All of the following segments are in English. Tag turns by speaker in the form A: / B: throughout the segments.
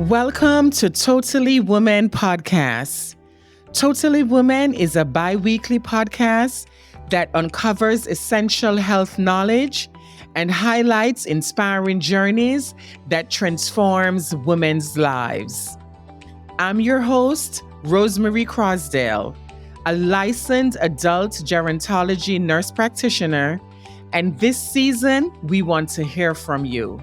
A: Welcome to Totally Woman Podcast. Totally Woman is a bi-weekly podcast that uncovers essential health knowledge and highlights inspiring journeys that transforms women's lives. I'm your host, Rosemarie Crosdale, a licensed adult gerontology nurse practitioner, and this season we want to hear from you.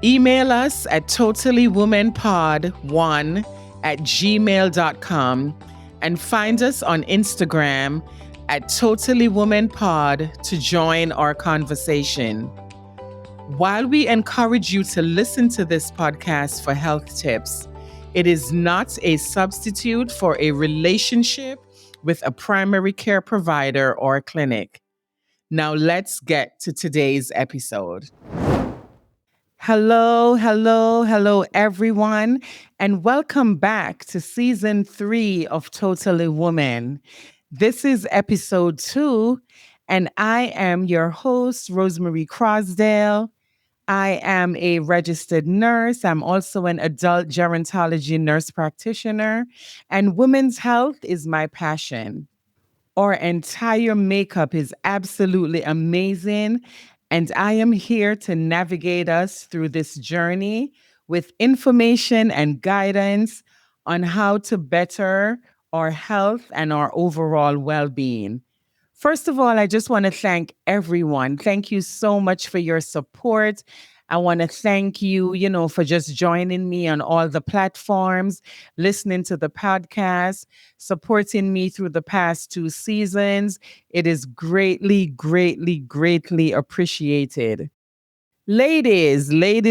A: Email us at totallywomanpod1@gmail.com and find us on Instagram at totallywomanpod to join our conversation. While we encourage you to listen to this podcast for health tips, it is not a substitute for a relationship with a primary care provider or clinic. Now let's get to today's episode. Hello, everyone, and welcome back to season 3 of Totally Woman. This is episode 2, and I am your host, Rosemarie Crosdale. I am a registered nurse. I'm also an adult gerontology nurse practitioner, and women's health is my passion. Our entire makeup is absolutely amazing. And I am here to navigate us through this journey with information and guidance on how to better our health and our overall well-being. First of all, I just want to thank everyone. Thank you so much for your support. I want to thank you, for just joining me on all the platforms, listening to the podcast, supporting me through the past 2 seasons. It is greatly, greatly, greatly appreciated. Ladies. I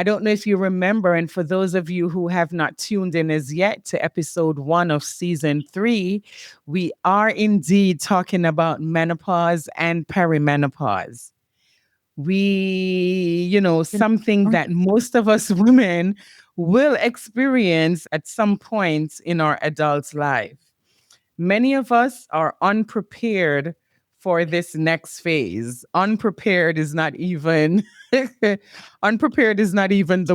A: don't know if you remember, and for those of you who have not tuned in as yet to episode 1 of season 3, we are indeed talking about menopause and perimenopause. Something that most of us women will experience at some point in our adult life. Many of us are unprepared for this next phase. Unprepared is not even the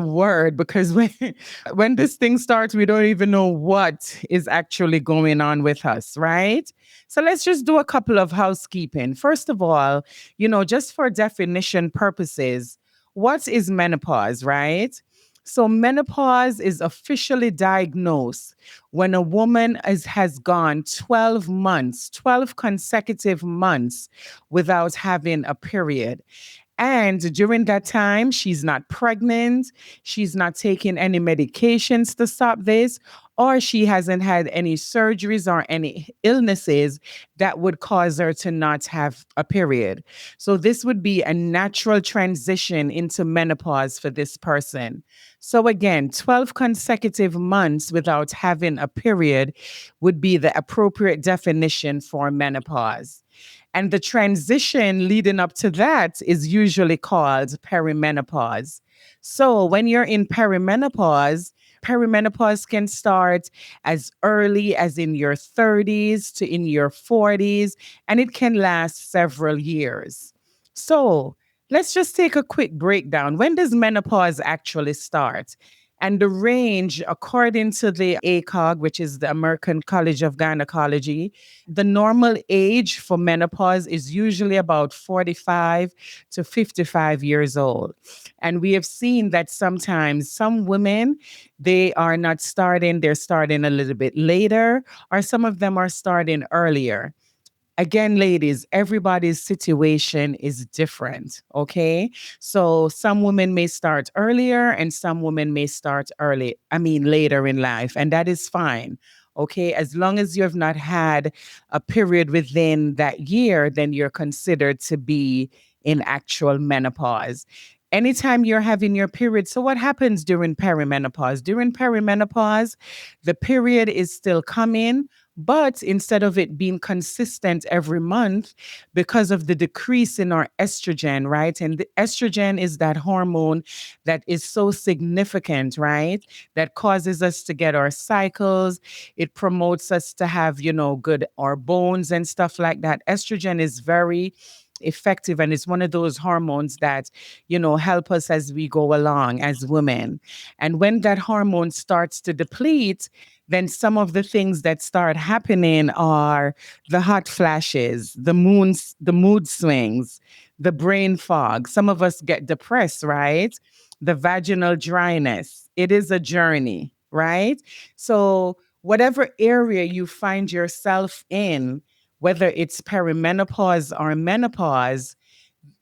A: word, because when this thing starts, we don't even know what is actually going on with us, right? So let's just do a couple of housekeeping. First of all, just for definition purposes, what is menopause, right? So menopause is officially diagnosed when a woman has gone 12 months, 12 consecutive months without having a period. And during that time, she's not pregnant, she's not taking any medications to stop this, or she hasn't had any surgeries or any illnesses that would cause her to not have a period. So this would be a natural transition into menopause for this person. So again, 12 consecutive months without having a period would be the appropriate definition for menopause. And the transition leading up to that is usually called perimenopause. So when you're in perimenopause can start as early as in your 30s to in your 40s, and it can last several years. So let's just take a quick breakdown. When does menopause actually start? And the range, according to the ACOG, which is the American College of Gynecology, the normal age for menopause is usually about 45 to 55 years old. And we have seen that sometimes some women, they're starting a little bit later, or some of them are starting earlier. Again, ladies, everybody's situation is different, okay? So some women may start earlier and some women may start later in life, and that is fine, okay? As long as you have not had a period within that year, then you're considered to be in actual menopause. Anytime you're having your period, so what happens during perimenopause? During perimenopause, the period is still coming, but instead of it being consistent every month, because of the decrease in our estrogen, right? And the estrogen is that hormone that is so significant, right? That causes us to get our cycles. It promotes us to have, good our bones and stuff like that. Estrogen is very effective, and it's one of those hormones that, help us as we go along as women. And when that hormone starts to deplete, then some of the things that start happening are the hot flashes, the mood swings, the brain fog. Some of us get depressed, right? The vaginal dryness. It is a journey, right? So, whatever area you find yourself in, whether it's perimenopause or menopause,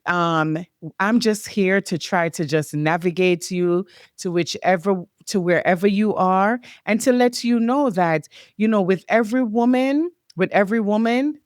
A: um, I'm just here to try to just navigate you to wherever you are, and to let you know that, with every woman,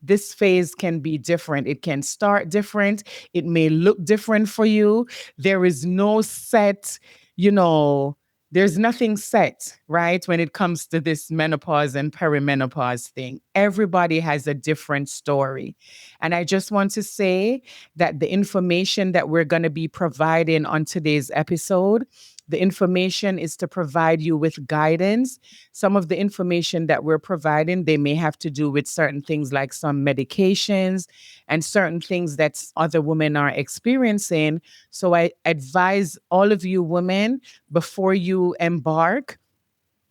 A: this phase can be different. It can start different. It may look different for you. There is no set, you know, there's nothing set, right? When it comes to this menopause and perimenopause thing, everybody has a different story. And I just want to say that the information that we're going to be providing on today's episode, the information is to provide you with guidance. Some of the information that we're providing, they may have to do with certain things like some medications and certain things that other women are experiencing. So I advise all of you women, before you embark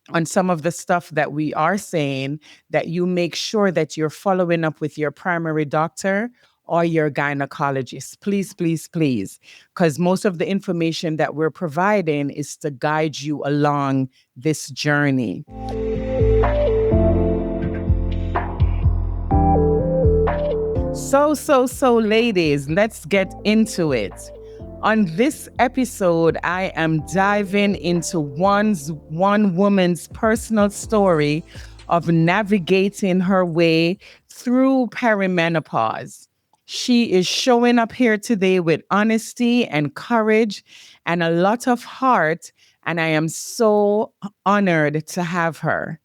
A: on some of the stuff that we are saying, that you make sure that you're following up with your primary doctor or your gynecologist. Please, please, please. Because most of the information that we're providing is to guide you along this journey. So, ladies, let's get into it. On this episode, I am diving into one woman's personal story of navigating her way through perimenopause. She is showing up here today with honesty and courage and a lot of heart, and I am so honored to have her.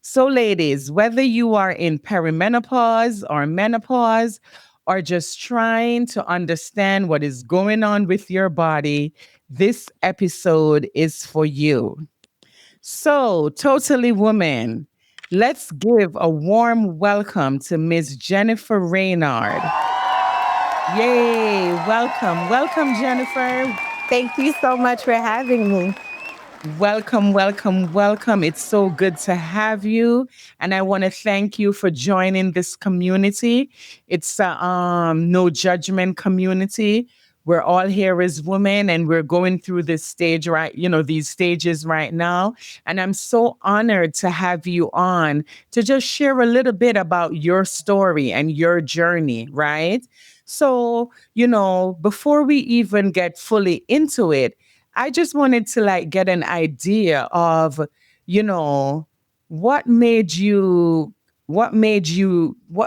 A: So, ladies, whether you are in perimenopause or menopause, or just trying to understand what is going on with your body, this episode is for you. So, Totally Woman, let's give a warm welcome to Miss Jennifer Renaud. Yay! Welcome, welcome, Jennifer.
B: Thank you so much for having me.
A: Welcome, welcome, welcome. It's so good to have you. And I want to thank you for joining this community. It's a no judgment community. We're all here as women, and we're going through this stage, right? These stages right now. And I'm so honored to have you on to just share a little bit about your story and your journey, right? So, before we even get fully into it, I just wanted to like get an idea of, you know, what made you,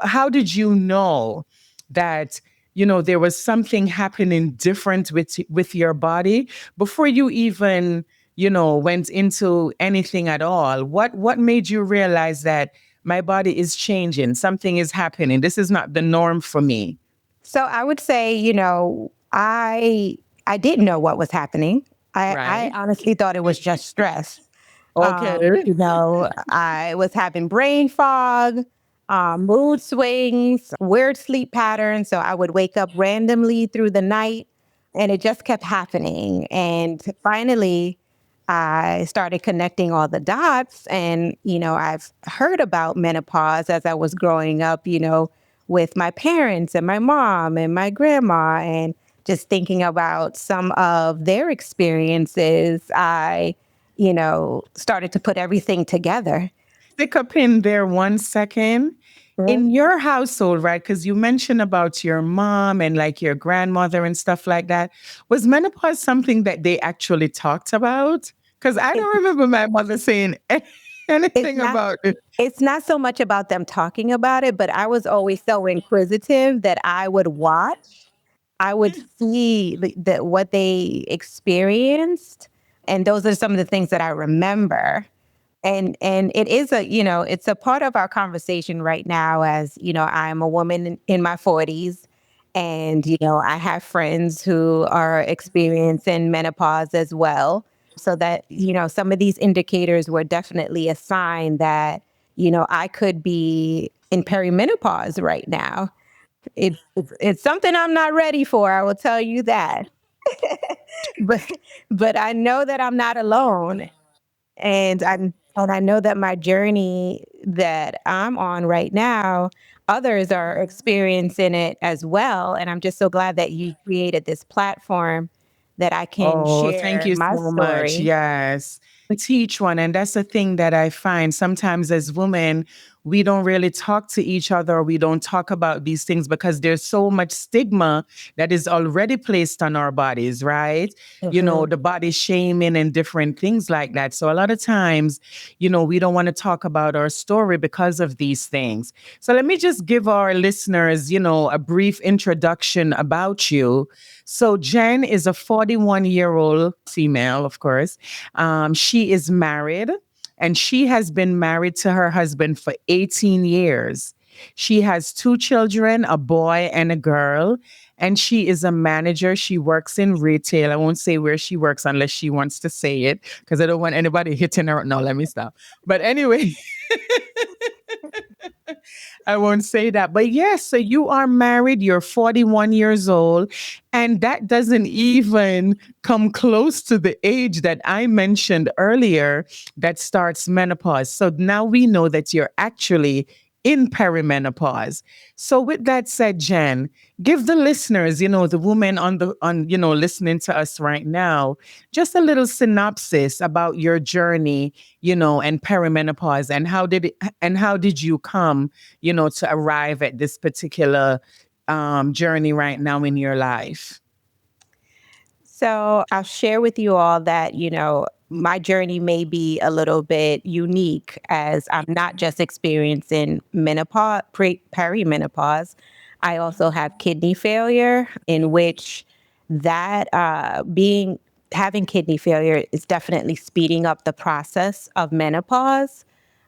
A: how did you know that, there was something happening different with your body before you even, went into anything at all? What made you realize that my body is changing, something is happening, this is not the norm for me?
B: So I would say, I didn't know what was happening. I
A: Right.
B: honestly thought it was just stress.
A: Okay.
B: I was having brain fog, mood swings, weird sleep patterns. So I would wake up randomly through the night, and it just kept happening. And finally, I started connecting all the dots. And, I've heard about menopause as I was growing up, with my parents and my mom and my grandma, and just thinking about some of their experiences, I started to put everything together.
A: Stick a pin there 1 second.
B: Mhm.
A: In your household, right? Because you mentioned about your mom and like your grandmother and stuff like that. Was menopause something that they actually talked about? Because I
B: It,
A: don't remember my mother saying
B: it's
A: anything
B: not
A: about it.
B: it's not so much about them talking about it, but I was always so inquisitive that I would watch. I would see what they experienced, and those are some of the things that I remember. And it is it's a part of our conversation right now, as I'm a woman in my 40s, and I have friends who are experiencing menopause as well. So that some of these indicators were definitely a sign that I could be in perimenopause right now. It's something I'm not ready for. I will tell you that. but but I know that I'm not alone, and I know that my journey that I'm on right now, others are experiencing it as well. And I'm just so glad that you created this platform that I can
A: Oh, thank
B: share
A: you
B: my
A: so much.
B: story.
A: Yes. Teach one. And that's the thing that I find sometimes as women, we don't really talk to each other. We don't talk about these things because there's so much stigma that is already placed on our bodies, right?
B: Mhm.
A: The body shaming and different things like that. So a lot of times, we don't want to talk about our story because of these things. So let me just give our listeners, a brief introduction about you. So Jen is a 41-year-old female, of course. She is married and she has been married to her husband for 18 years. She has two children, a boy and a girl, and she is a manager. She works in retail. I won't say where she works unless she wants to say it because I don't want anybody hitting her. No, let me stop. But anyway, I won't say that. But yes, so you are married, you're 41 years old, and that doesn't even come close to the age that I mentioned earlier that starts menopause. So now we know that you're actually in perimenopause. So with that said, Jen, give the listeners, the women listening to us right now, just a little synopsis about your journey, and perimenopause and how did you come to arrive at this particular journey right now in your life.
B: So I'll share with you all that, my journey may be a little bit unique as I'm not just experiencing menopause, perimenopause. I also have kidney failure, in which that being having kidney failure is definitely speeding up the process of menopause.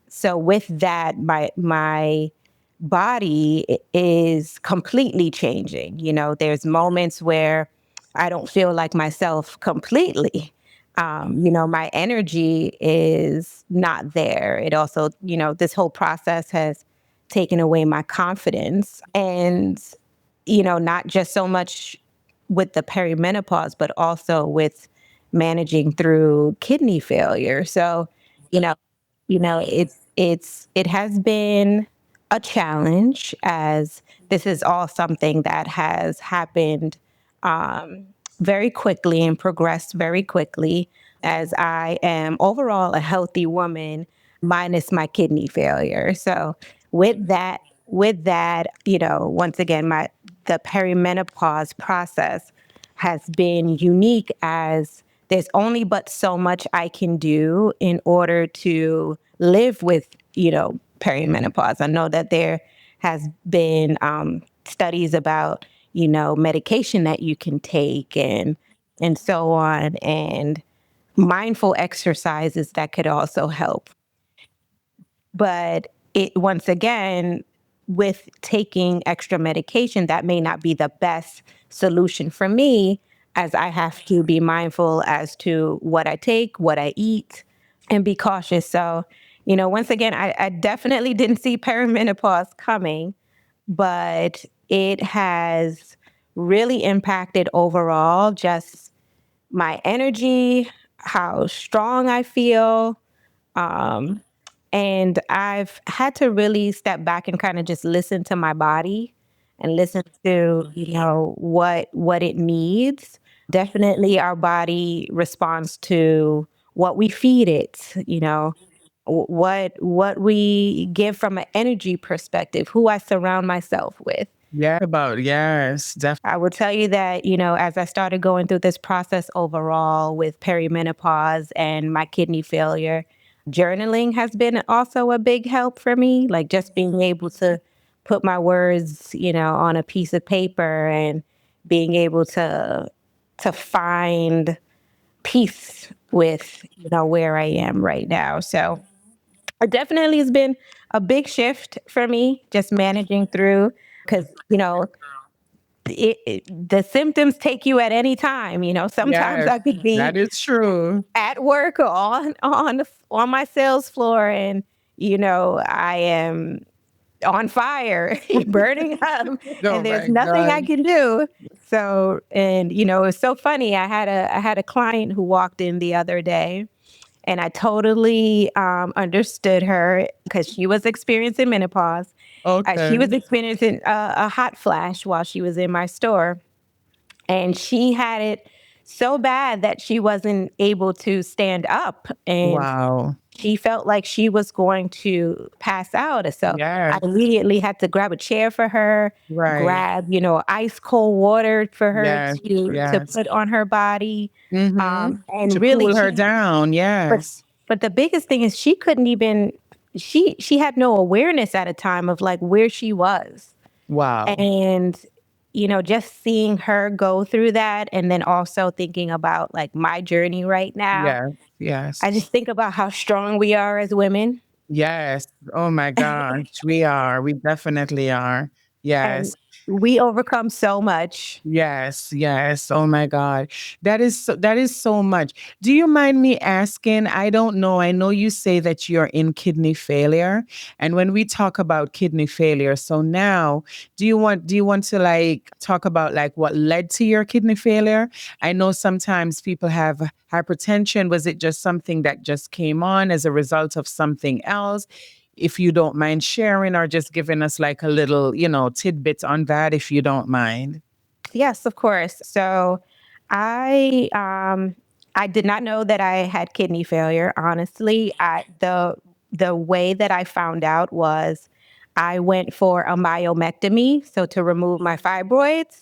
B: So with that, my body is completely changing. There's moments where I don't feel like myself completely. My energy is not there. It also, this whole process has taken away my confidence. And, not just so much with the perimenopause, but also with managing through kidney failure. So, you know, it has been a challenge, as this is all something that has happened um, very quickly and progressed very quickly, as I am overall a healthy woman minus my kidney failure. So with that, once again, the perimenopause process has been unique, as there's only but so much I can do in order to live with, perimenopause. I know that there has been studies about, medication that you can take, and so on, and mindful exercises that could also help. But it once again, with taking extra medication, that may not be the best solution for me, as I have to be mindful as to what I take, what I eat, and be cautious. So, once again, I definitely didn't see perimenopause coming, but it has really impacted overall just my energy, how strong I feel, um, and I've had to really step back and kind of just listen to my body and listen to, what it needs. Definitely our body responds to what we feed it, what we give from an energy perspective, who I surround myself with.
A: Yeah, about yes, definitely.
B: I will tell you that, as I started going through this process overall with perimenopause and my kidney failure, journaling has been also a big help for me. Like, just being able to put my words, on a piece of paper, and being able to find peace with, where I am right now. So it definitely has been a big shift for me, just managing through, because, the symptoms take you at any time. Sometimes
A: Yes,
B: I could be
A: that is true.
B: at work or on my sales floor, and I am on fire, burning up,
A: Oh
B: and there's
A: my
B: nothing I
A: God.
B: can do. So, and it's so funny. I had a client who walked in the other day, and I totally understood her because she was experiencing menopause. She was
A: Okay.
B: experiencing a hot flash while she was in my store, and she had it so bad that she wasn't able to stand up, and
A: Wow.
B: she felt like she was going to pass out. So I
A: Yes.
B: immediately had to grab a chair for her,
A: Right.
B: grab, ice cold water for her
A: Yes.
B: to
A: Yes.
B: put on her body.
A: Mm-hmm.
B: And
A: To
B: really
A: cool her
B: she
A: down.
B: but
A: Yes.
B: but the biggest thing is she couldn't even she had no awareness at a time of like where she was.
A: Wow.
B: And just seeing her go through that, and then also thinking about like my journey right now,
A: Yes. Yes.
B: I just think about how strong we are as women.
A: Yes. Oh my gosh. We are. We definitely are.
B: And
A: Yes.
B: we overcome so much.
A: Yes, yes. Oh my God. That is so much. Do you mind me asking? I don't know. I know you say that you're in kidney failure. And when we talk about kidney failure, so now do you want to like talk about like what led to your kidney failure? I know sometimes people have hypertension. Was it just something that just came on as a result of something else? If you don't mind sharing or just giving us like a little, tidbit on that, if you don't mind.
B: Yes, of course. So I did not know that I had kidney failure. Honestly, the way that I found out was I went for a myomectomy, so to remove my fibroids.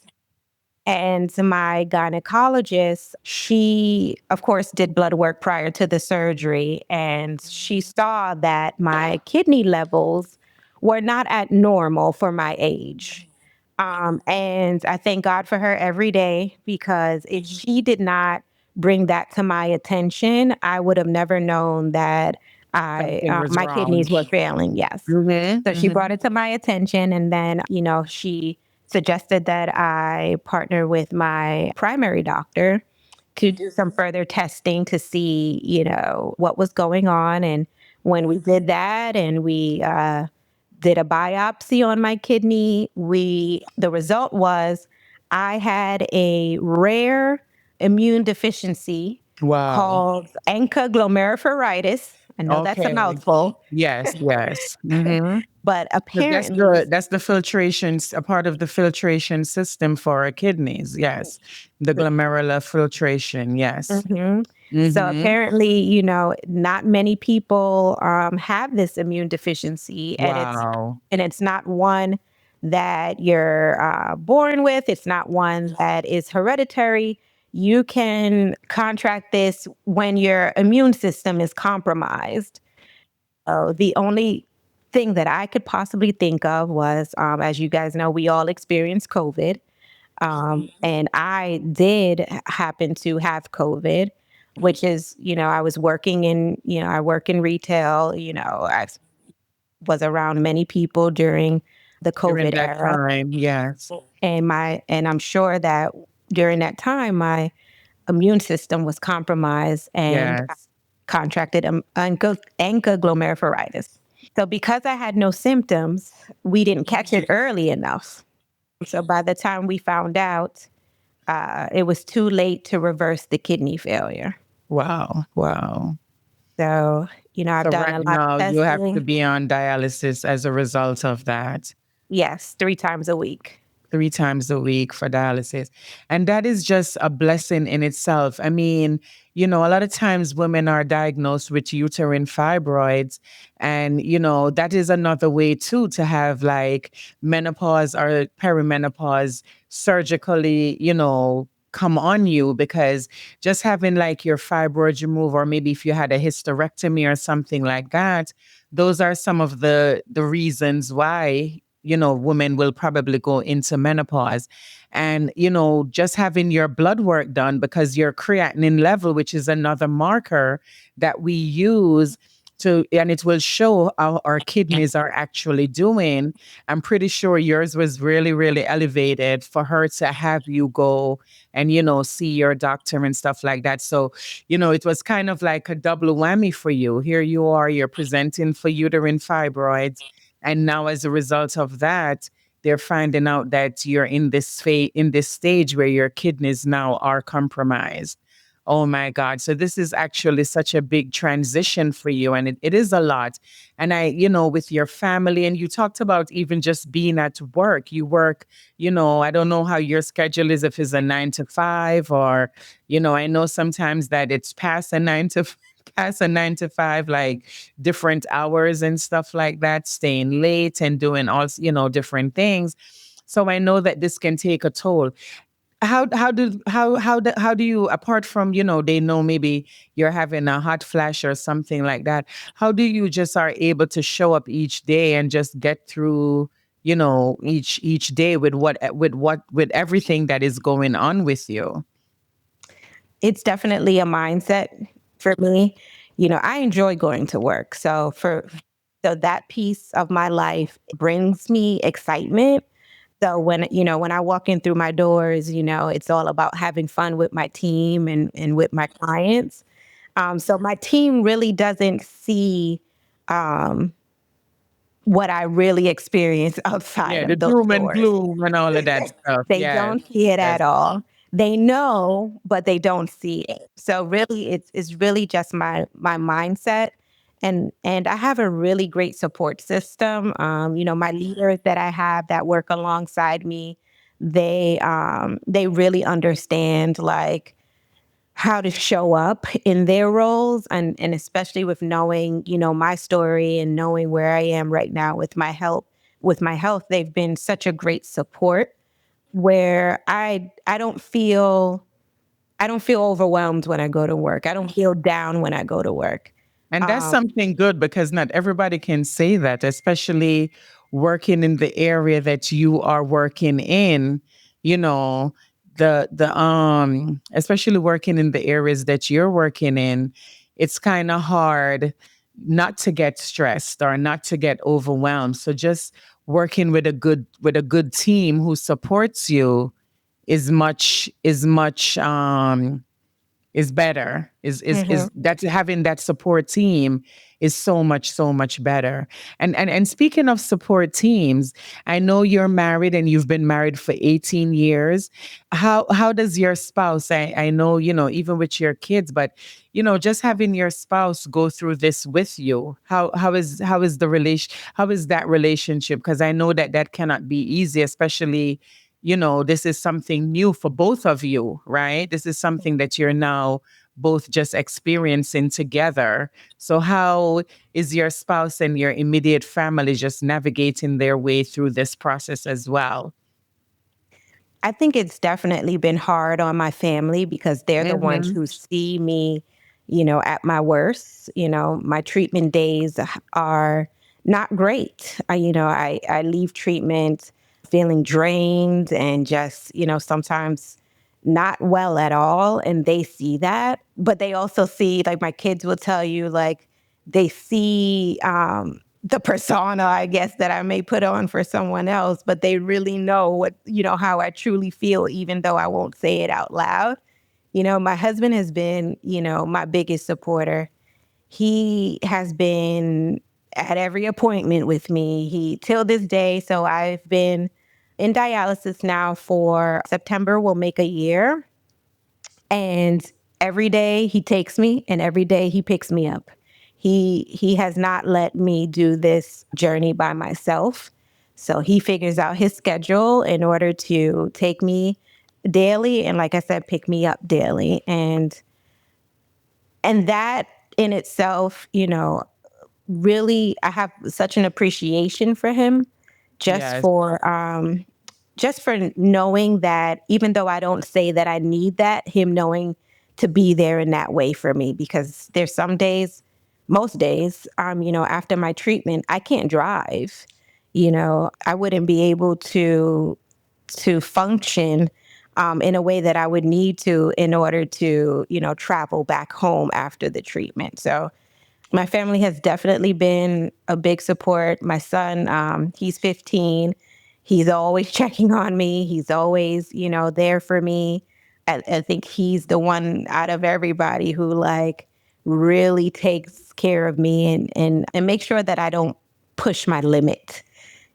B: And my gynecologist, she, of course, did blood work prior to the surgery. And she saw that my kidney levels were not at normal for my age. And I thank God for her every day, because if she did not bring that to my attention, I would have never known that
A: Something was
B: my
A: wrong.
B: kidneys were failing. Yes.
A: Mhm,
B: So she brought
A: mhm.
B: it to my attention, and then she suggested that I partner with my primary doctor to do some further testing to see what was going on. And when we did that, and we did a biopsy on my kidney, the result was I had a rare immune deficiency
A: Wow.
B: called oncoglomerapheritis. I know that's a
A: Okay.
B: mouthful,
A: Yes, yes. Mhm.
B: but
A: 'Cause that's
B: apparently,
A: the filtrations, a part of the filtration system for our kidneys. Yes. The glomerular filtration. Yes.
B: mhm. So
A: Mhm.
B: apparently, not many people have this immune deficiency, and
A: Wow.
B: it's not one that you're born with. It's not one that is hereditary. You can contract this when your immune system is compromised. So the only thing that I could possibly think of was, as you guys know, we all experienced COVID. And I did happen to have COVID, which is, I was working in, I work in retail, I was around many people during the
A: During
B: COVID
A: that
B: era.
A: time, yes.
B: And I'm sure that during that time, my immune system was compromised, and I
A: Yes.
B: contracted oncoglomerapheritis. So because I had no symptoms, we didn't catch it early enough. So by the time we found out, it was too late to reverse the kidney failure.
A: Wow. Wow.
B: So, I've
A: So
B: done
A: right
B: a lot of
A: now you have to
B: testing.
A: be on dialysis as a result of that.
B: Yes, 3 times a week.
A: 3 times a week for dialysis. And that is just a blessing in itself. I mean, a lot of times women are diagnosed with uterine fibroids. And, that is another way too to have like menopause or perimenopause surgically, come on you, because just having like your fibroids removed, or maybe if you had a hysterectomy or something like that, those are some of the reasons why women will probably go into menopause. And, just having your blood work done, because your creatinine level, which is another marker that we use and it will show how our kidneys are actually doing. I'm pretty sure yours was really, really elevated for her to have you go and, see your doctor and stuff like that. So, it was kind of like a double whammy for you. Here you are, you're presenting for uterine fibroids, And now, as a result of that, they're finding out that you're in in this stage where your kidneys now are compromised. Oh my God. So this is actually such a big transition for you. And it is a lot. And with your family, and you talked about even just being at work. You work, I don't know how your schedule is, if it's a 9 to 5, or, I know sometimes that it's past a 9 to 5, like different hours and stuff like that, staying late and doing all, different things. So I know that this can take a toll. How do you, apart from, they know maybe you're having a hot flash or something like that, how do you just are able to show up each day and just get through, each day with with everything that is going on with you?
B: It's definitely a mindset for me. I enjoy going to work. So that piece of my life brings me excitement. So when I walk in through my doors, it's all about having fun with my team and with my clients. So my team really doesn't see um, what I really experience outside
A: Yeah, the
B: of those
A: doom and
B: doors.
A: gloom and all of that stuff.
B: They
A: Yes.
B: don't see it
A: Yes.
B: at all. They know, but they don't see it. So really it's really just my mindset. And I have a really great support system. My leaders that I have that work alongside me, they really understand like how to show up in their roles, and especially with knowing, my story and knowing where I am right now with my health, they've been such a great support where I don't feel overwhelmed when I go to work. I don't feel down when I go to work.
A: And that's
B: Um,
A: something good, because not everybody can say that, especially working in the area that you are working in, you know, the especially working in the areas that you're working in, it's kind of hard not to get stressed or not to get overwhelmed. So just working with a good team who supports you is better. Is
B: mhm.
A: that, having that support team is so much better. And speaking of support teams, I know you're married and you've been married for 18 years. How does your spouse, I know, even with your kids, but just having your spouse go through this with you, how is how is that relationship? Because I know that that cannot be easy, especially, this is something new for both of you, right? This is something that you're now both just experiencing together. So, how is your spouse and your immediate family just navigating their way through this process as well?
B: I think it's definitely been hard on my family because they're the ones
A: Mm-hmm.
B: who see me, at my worst. My treatment days are not great. I leave treatment feeling drained and just, sometimes not well at all. And they see that. But they also see, like, my kids will tell you, like, they see the persona, I guess, that I may put on for someone else, but they really know how I truly feel, even though I won't say it out loud. My husband has been, my biggest supporter. He has been at every appointment with me. Till this day. So I've been in dialysis now for September will make a year. And every day he takes me and every day he picks me up. He has not let me do this journey by myself. So he figures out his schedule in order to take me daily and, like I said, pick me up daily. And that in itself, really, I have such an appreciation for him, just
A: Yes.
B: for knowing that, even though I don't say that I need that, him knowing to be there in that way for me. Because there's some days, most days, after my treatment, I can't drive. I wouldn't be able to function in a way that I would need to in order to, travel back home after the treatment. So my family has definitely been a big support. My son, he's 15. He's always checking on me. He's always, there for me. I think he's the one out of everybody who, like, really takes care of me and make sure that I don't push my limit.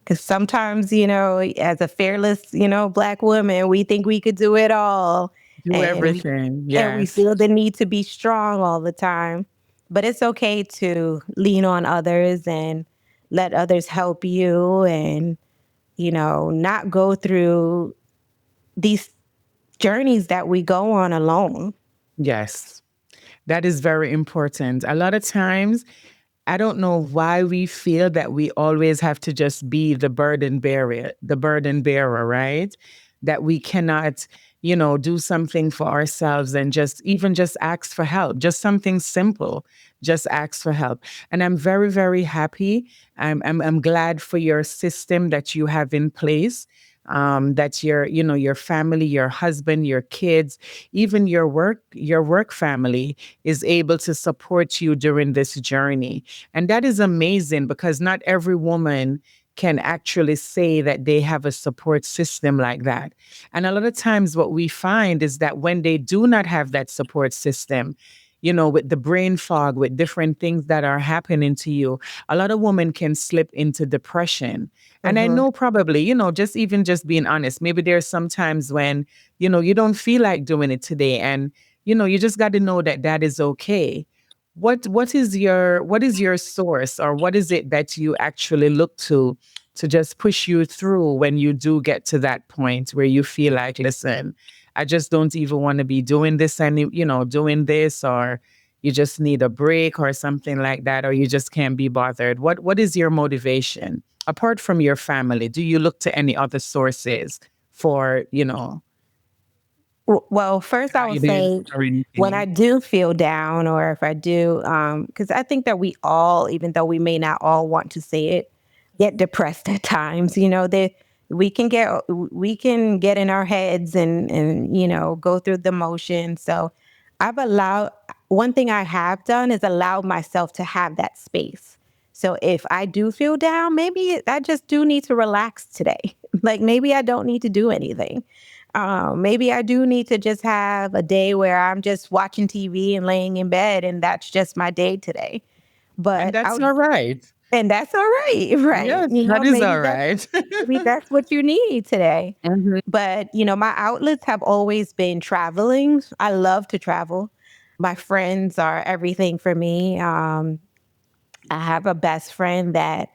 B: Because sometimes, you know, as a fearless, you know, Black woman, we think we could do it all,
A: Do
B: and we
A: everything.
B: and we
A: Yes.
B: feel the need to be strong all the time. But it's okay to lean on others and let others help you, and you know, not go through these journeys that we go on alone.
A: Yes. That is very important. A lot of times, I don't know why we feel that we always have to just be the burden bearer, right? That we cannot, do something for ourselves and just ask for help, just something simple, just ask for help. And I'm very, very happy. I'm glad for your system that you have in place. That your family, your husband, your kids, even your work family is able to support you during this journey. And that is amazing because not every woman can actually say that they have a support system like that. And a lot of times, what we find is that when they do not have that support system, with the brain fog, with different things that are happening to you, a lot of women can slip into depression. And I
B: Hmm.
A: know probably, just being honest, maybe there's some times when, you don't feel like doing it today. And, you just got to know that that is okay. What is your source, or what is it that you actually look to just push you through when you do get to that point where you feel like, listen, I just don't even want to be doing this doing this, or you just need a break or something like that, or you just can't be bothered. What is your motivation apart from your family? Do you look to any other sources for,
B: Well, first I would
A: guidance
B: say
A: or
B: when I
A: anything?
B: do feel down, or if I do, because I think that we all, even though we may not all want to say it, get depressed at times. You know, that we can get in our heads and you know, go through the motions. So I've allowed one thing I have done is allowed myself to have that space. So if I do feel down, maybe I just do need to relax today. Like maybe I don't need to do anything. Maybe I do need to just have a day where I'm just watching TV and laying in bed, and that's just my day today.
A: And
B: But
A: that's all right.
B: and that's all right, right?
A: Yes,
B: You know,
A: that is all right.
B: maybe that's what you need today.
A: Mhm.
B: But you know, my outlets have always been traveling. I love to travel. My friends are everything for me. I have a best friend that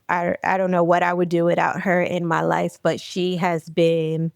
B: I don't know what I would do without her in my life, but she has been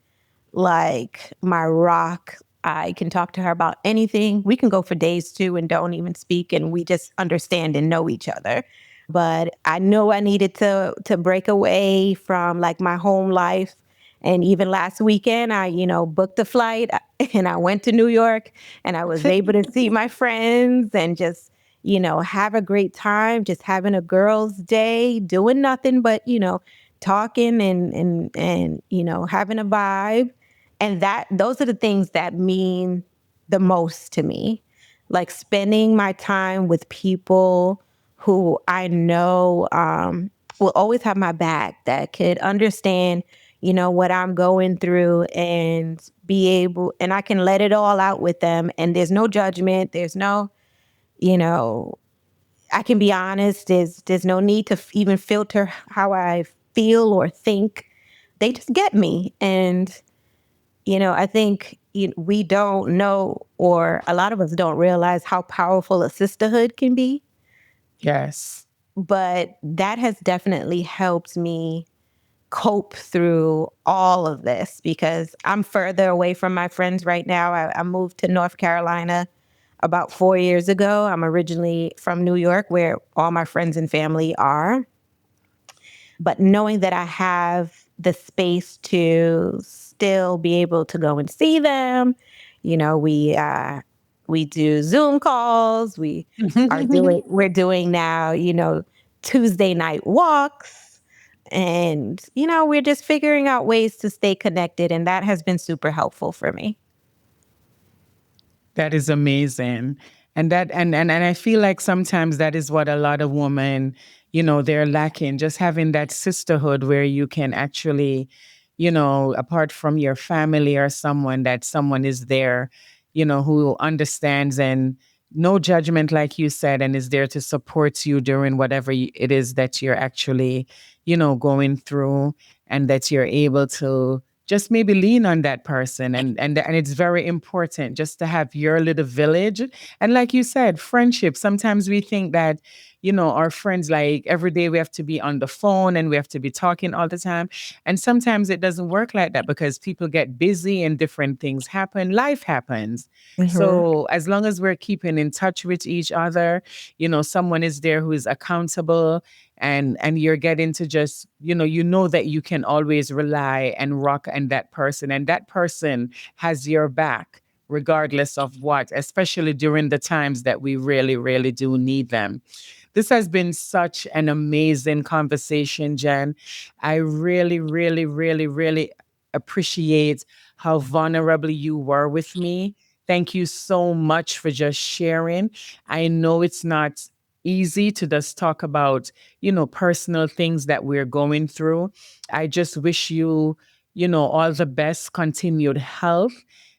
B: like my rock. I can talk to her about anything. We can go for days too and don't even speak, and we just understand and know each other. But I know I needed to break away from like my home life. And even last weekend, I, you know, booked a flight and I went to New York, and I was able to see my friends and just, you know, have a great time, just having a girls' day, doing nothing but, you know, talking and you know, having a vibe. And that those are the things that mean the most to me. Like spending my time with people who I know will always have my back, that could understand, you know, what I'm going through, and be able, and I can let it all out with them. And there's no judgment. There's no, you know, I can be honest. There's no need to even filter how I feel or think. They just get me. And you know, I think we don't know, or a lot of us don't realize how powerful a sisterhood can be.
A: Yes.
B: But that has definitely helped me cope through all of this, because I'm further away from my friends right now. I moved to North Carolina about 4 years ago. I'm originally from New York, where all my friends and family are. But knowing that I have the space to still be able to go and see them, you know, we do Zoom calls. We're doing now, you know, Tuesday night walks, and you know, we're just figuring out ways to stay connected, and that has been super helpful for me.
A: That is amazing. And I feel like sometimes that is what a lot of women, they're lacking, just having that sisterhood where you can actually, apart from your family or someone, that someone is there, who understands and, no judgment, like you said, and is there to support you during whatever it is that you're actually, going through, and that you're able to just maybe lean on that person. And it's very important just to have your little village. And like you said, friendship. Sometimes we think that, our friends, like every day we have to be on the phone and we have to be talking all the time. And sometimes it doesn't work like that because people get busy and different things happen. Life happens.
B: Mhm.
A: So as long as we're keeping in touch with each other, someone is there who is accountable, and you're getting to just, you know that you can always rely and rock on that person has your back regardless of what, especially during the times that we really, really do need them. This has been such an amazing conversation, Jen. I really, really, really, really appreciate how vulnerable you were with me. Thank you so much for just sharing. I know it's not easy to just talk about, personal things that we're going through. I just wish you, all the best continued health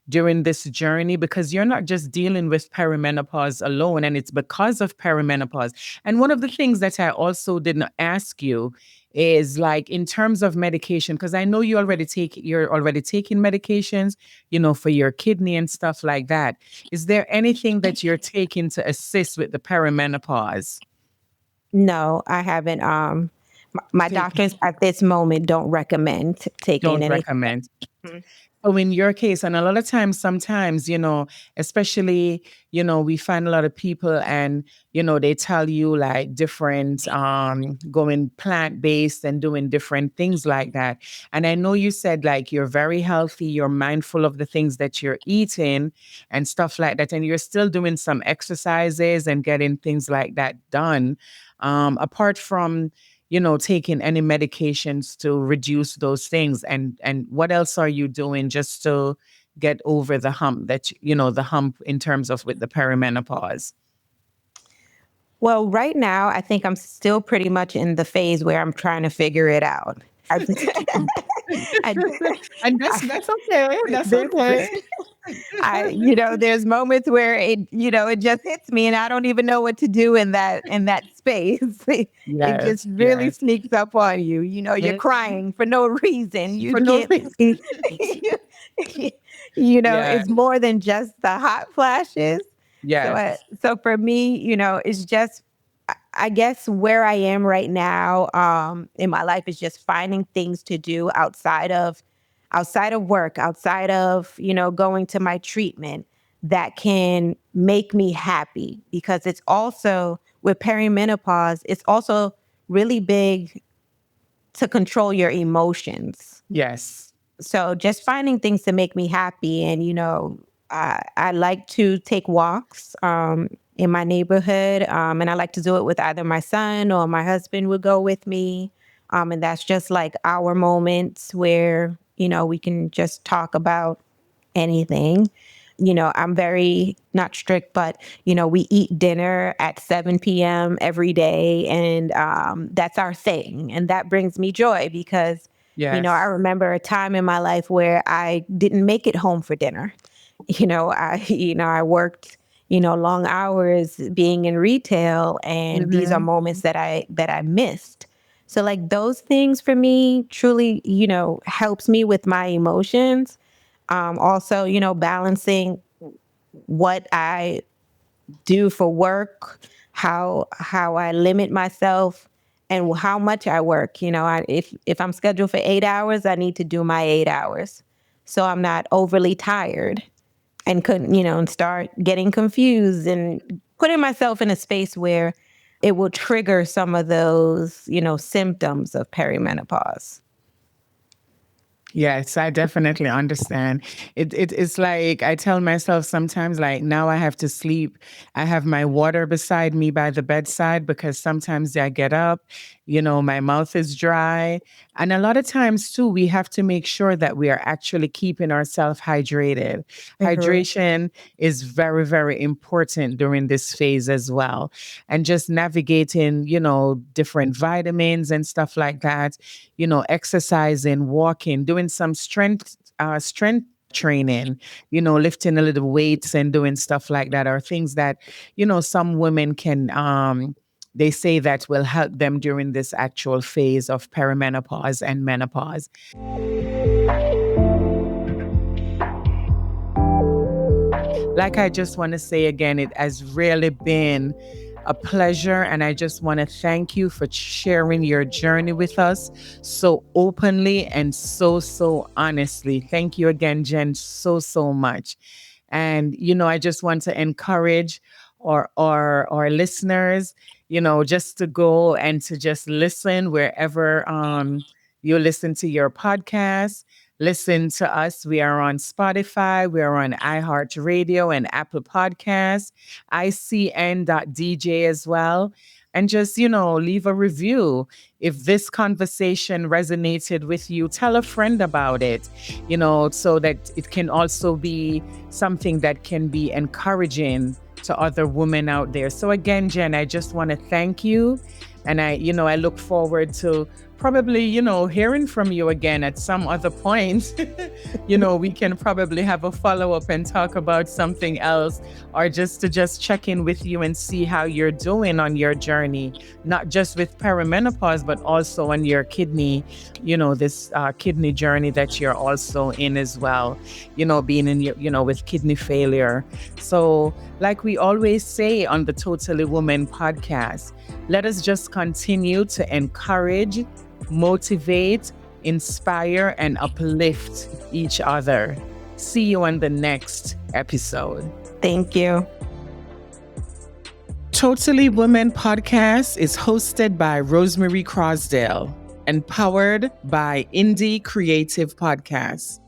A: during this journey, because you're not just dealing with perimenopause alone, and it's because of perimenopause. And one of the things that I also didn't ask you is, like, in terms of medication, because I know you're already taking medications, for your kidney and stuff like that. Is there anything that you're taking to assist with the perimenopause?
B: No, I haven't. My
A: Take
B: doctors at this moment don't recommend taking
A: Don't
B: anything.
A: recommend.
B: Mhm.
A: So in your case, and a lot of times, sometimes, especially, we find a lot of people, and, they tell you like different, going plant-based and doing different things like that. And I know you said like you're very healthy, you're mindful of the things that you're eating and stuff like that. And you're still doing some exercises and getting things like that done. Apart from, taking any medications to reduce those things, and what else are you doing just to get over the hump the hump in terms of with the perimenopause?
B: Well, right now, I think I'm still pretty much in the phase where I'm trying to figure it out. I, I,
A: And
B: I
A: that's okay. That's
B: there's
A: okay.
B: there's moments where it just hits me and I don't even know what to do in that space. It just
A: Yes,
B: really
A: yes.
B: sneaks up on you. You're
A: Mm,
B: crying for no reason. You
A: for no
B: can't
A: reason. Yeah.
B: it's more than just the hot flashes.
A: Yes.
B: So for me, it's just I guess where I am right now in my life is just finding things to do outside of work, outside of, going to my treatment that can make me happy, because it's also with perimenopause, it's also really big to control your emotions.
A: Yes.
B: So just finding things to make me happy. And, I like to take walks in my neighborhood. And I like to do it with either my son or my husband would go with me. And that's just like our moments where, we can just talk about anything. I'm very not strict, but we eat dinner at 7 p.m. every day, and that's our thing, and that brings me joy because I
A: Yes.
B: remember a time in my life where I didn't make it home for dinner. I worked long hours being in retail, and these are
A: Hmm.
B: moments that I missed. So like those things for me truly helps me with my emotions. Also, balancing what I do for work, how I limit myself, and how much I work. If I'm scheduled for 8 hours, I need to do my 8 hours, so I'm not overly tired and couldn't and start getting confused and putting myself in a space where it will trigger some of those symptoms of perimenopause.
A: Yes, I definitely understand. It's like I tell myself sometimes, like, now I have to sleep. I have my water beside me by the bedside, because sometimes I get up, my mouth is dry. And a lot of times too, we have to make sure that we are actually keeping ourselves hydrated.
B: Mhm.
A: Hydration is very, very important during this phase as well. And just navigating, different vitamins and stuff like that, exercising, walking, doing some strength training, lifting a little weights and doing stuff like that are things that, some women can, they say that will help them during this actual phase of perimenopause and menopause. Like I just want to say again, it has really been a pleasure. And I just want to thank you for sharing your journey with us so openly and so honestly. Thank you again, Jen, so much. And, I just want to encourage our listeners, just to go and to just listen wherever you listen to your podcast. Listen to us. We are on Spotify. We are on iHeartRadio and Apple Podcasts, icn.dj as well. And just, leave a review. If this conversation resonated with you, tell a friend about it, so that it can also be something that can be encouraging to other women out there. So again, Jen, I just want to thank you. And I look forward to probably, hearing from you again at some other point. We can probably have a follow-up and talk about something else, or just check in with you and see how you're doing on your journey, not just with perimenopause, but also on your kidney, this kidney journey that you're also in as well, being in with kidney failure. So like we always say on the Totally Woman podcast, let us just continue to encourage, motivate, inspire, and uplift each other. See you on the next episode.
B: Thank you.
A: Totally Women podcast is hosted by Rosemarie Crosdale and powered by Indie Creative Podcasts.